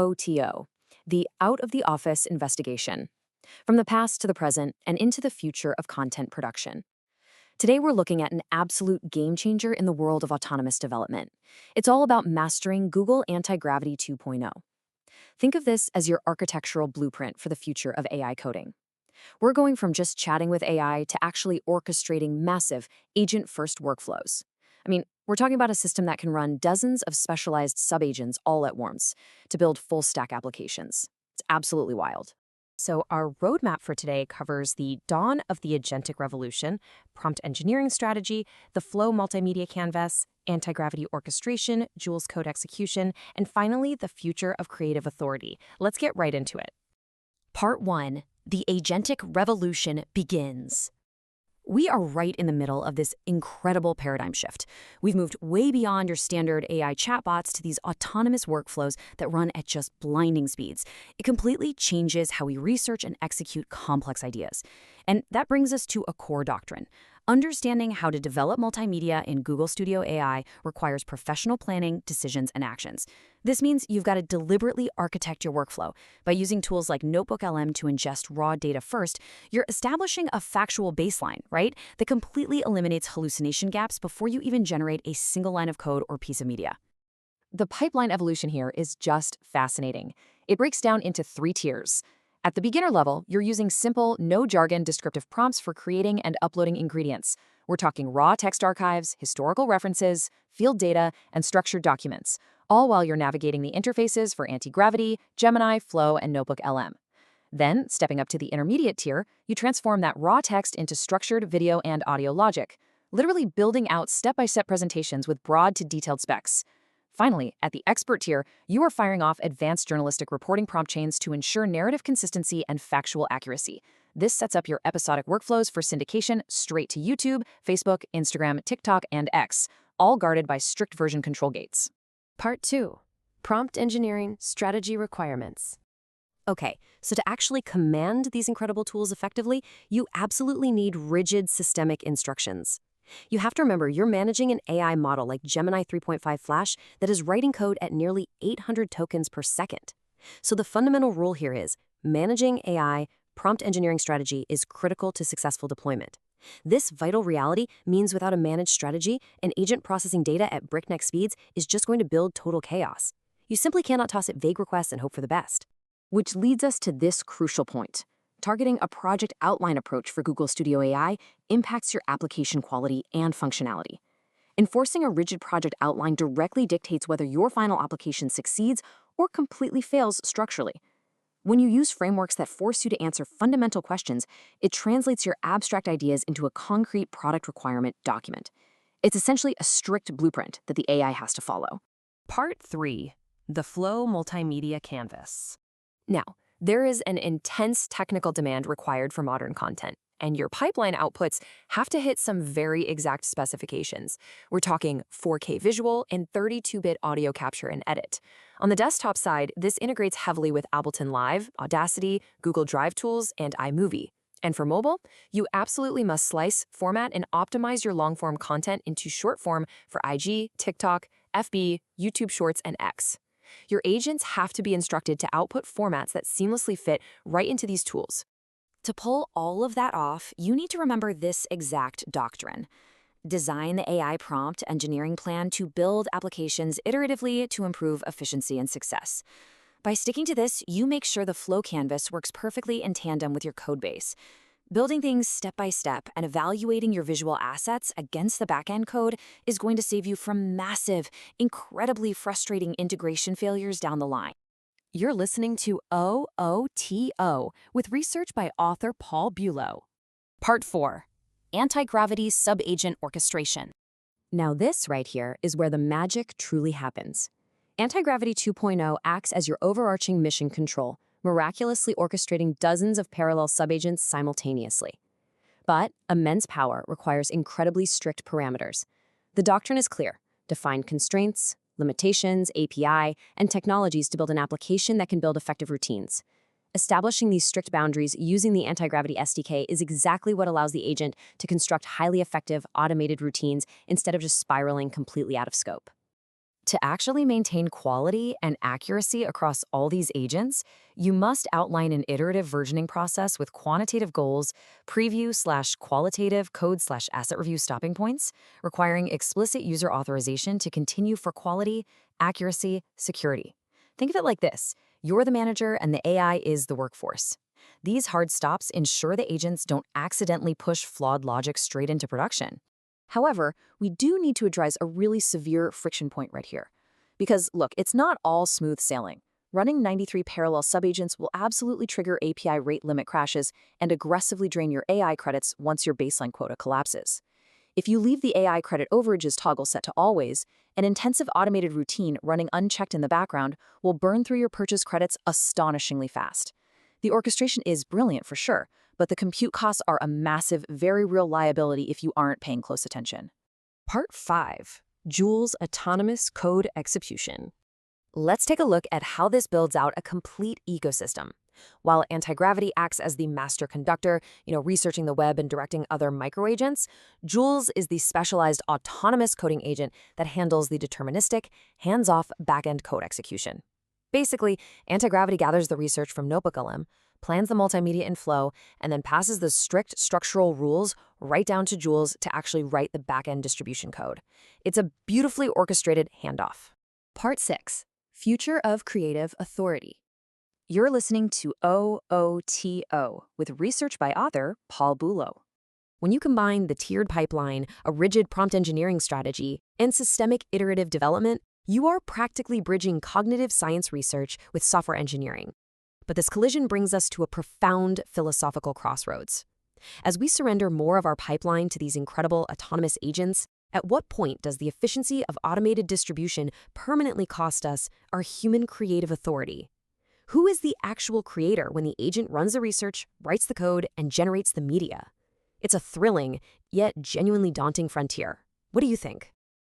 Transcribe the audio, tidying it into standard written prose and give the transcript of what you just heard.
OTO, the out of the office investigation, from the past to the present and into the future of content production. Today, we're looking at an absolute game changer in the world of autonomous development. It's all about mastering Google Antigravity 2.0. Think of this as your architectural blueprint for the future of AI coding. We're going from just chatting with AI to actually orchestrating massive agent-first workflows. We're talking about a system that can run dozens of specialized subagents all at once to build full-stack applications. It's absolutely wild. So our roadmap for today covers the dawn of the agentic revolution, prompt engineering strategy, the flow multimedia canvas, anti-gravity orchestration, Jules code execution, and finally, the future of creative authority. Let's get right into it. Part 1. The agentic revolution begins. We are right in the middle of this incredible paradigm shift. We've moved way beyond your standard AI chatbots to these autonomous workflows that run at just blinding speeds. It completely changes how we research and execute complex ideas. And that brings us to a core doctrine. Understanding how to develop multimedia in Google Studio AI requires professional planning, decisions, and actions. This means you've got to deliberately architect your workflow. By using tools like NotebookLM to ingest raw data first, you're establishing a factual baseline, right? That completely eliminates hallucination gaps before you even generate a single line of code or piece of media. The pipeline evolution here is just fascinating. It breaks down into 3 tiers. At the beginner level, you're using simple, no-jargon descriptive prompts for creating and uploading ingredients. We're talking raw text archives, historical references, field data, and structured documents, all while you're navigating the interfaces for Antigravity, Gemini, Flow, and NotebookLM. Then, stepping up to the intermediate tier, you transform that raw text into structured video and audio logic, literally building out step-by-step presentations with broad to detailed specs. Finally, at the expert tier, you are firing off advanced journalistic reporting prompt chains to ensure narrative consistency and factual accuracy. This sets up your episodic workflows for syndication straight to YouTube, Facebook, Instagram, TikTok, and X, all guarded by strict version control gates. Part 2. Prompt engineering strategy requirements. Okay, so to actually command these incredible tools effectively, you absolutely need rigid systemic instructions. You have to remember you're managing an AI model like Gemini 3.5 Flash that is writing code at nearly 800 tokens per second. So the fundamental rule here is managing AI prompt engineering strategy is critical to successful deployment. This vital reality means without a managed strategy, an agent processing data at breakneck speeds is just going to build total chaos. You simply cannot toss it vague requests and hope for the best. Which leads us to this crucial point. Targeting a project outline approach for Google Studio AI impacts your application quality and functionality. Enforcing a rigid project outline directly dictates whether your final application succeeds or completely fails structurally. When you use frameworks that force you to answer fundamental questions, it translates your abstract ideas into a concrete product requirement document. It's essentially a strict blueprint that the AI has to follow. Part 3. The Flow multimedia canvas. Now, there is an intense technical demand required for modern content, and your pipeline outputs have to hit some very exact specifications. We're talking 4K visual and 32-bit audio capture and edit. On the desktop side, this integrates heavily with Ableton Live, Audacity, Google Drive tools, and iMovie. And for mobile, you absolutely must slice, format, and optimize your long-form content into short form for IG, TikTok, FB, YouTube Shorts, and X. Your agents have to be instructed to output formats that seamlessly fit right into these tools. To pull all of that off, you need to remember this exact doctrine. Design the AI prompt engineering plan to build applications iteratively to improve efficiency and success. By sticking to this, you make sure the flow canvas works perfectly in tandem with your codebase. Building things step by step and evaluating your visual assets against the backend code is going to save you from massive, incredibly frustrating integration failures down the line. You're listening to OOTO with research by author Paul Bulow. Part 4. Anti-gravity subagent orchestration. Now this right here is where the magic truly happens. Antigravity 2.0 acts as your overarching mission control, miraculously orchestrating dozens of parallel subagents simultaneously. But immense power requires incredibly strict parameters. The doctrine is clear: define constraints, limitations, API, and technologies to build an application that can build effective routines. Establishing these strict boundaries using the Antigravity SDK is exactly what allows the agent to construct highly effective, automated routines instead of just spiraling completely out of scope. To actually maintain quality and accuracy across all these agents, you must outline an iterative versioning process with quantitative goals, preview/qualitative code/asset review stopping points, requiring explicit user authorization to continue for quality, accuracy, security. Think of it like this: you're the manager and the AI is the workforce. These hard stops ensure the agents don't accidentally push flawed logic straight into production. However, we do need to address a really severe friction point right here. Because, look, it's not all smooth sailing. Running 93 parallel subagents will absolutely trigger API rate limit crashes and aggressively drain your AI credits once your baseline quota collapses. If you leave the AI credit overages toggle set to always, an intensive automated routine running unchecked in the background will burn through your purchase credits astonishingly fast. The orchestration is brilliant for sure, but the compute costs are a massive, very real liability if you aren't paying close attention. Part 5. Joule's Autonomous Code Execution. Let's take a look at how this builds out a complete ecosystem. While Antigravity acts as the master conductor, researching the web and directing other microagents, Joule's is the specialized autonomous coding agent that handles the deterministic, hands-off backend code execution. Basically, Antigravity gathers the research from NotebookLM, plans the multimedia in Flow, and then passes the strict structural rules right down to Joule's to actually write the backend distribution code. It's a beautifully orchestrated handoff. Part 6. Future of Creative Authority. You're listening to OOTO with research by author Paul Bulow. When you combine the tiered pipeline, a rigid prompt engineering strategy, and systemic iterative development, you are practically bridging cognitive science research with software engineering. But this collision brings us to a profound philosophical crossroads. As we surrender more of our pipeline to these incredible autonomous agents, at what point does the efficiency of automated distribution permanently cost us our human creative authority? Who is the actual creator when the agent runs the research, writes the code, and generates the media? It's a thrilling, yet genuinely daunting frontier. What do you think?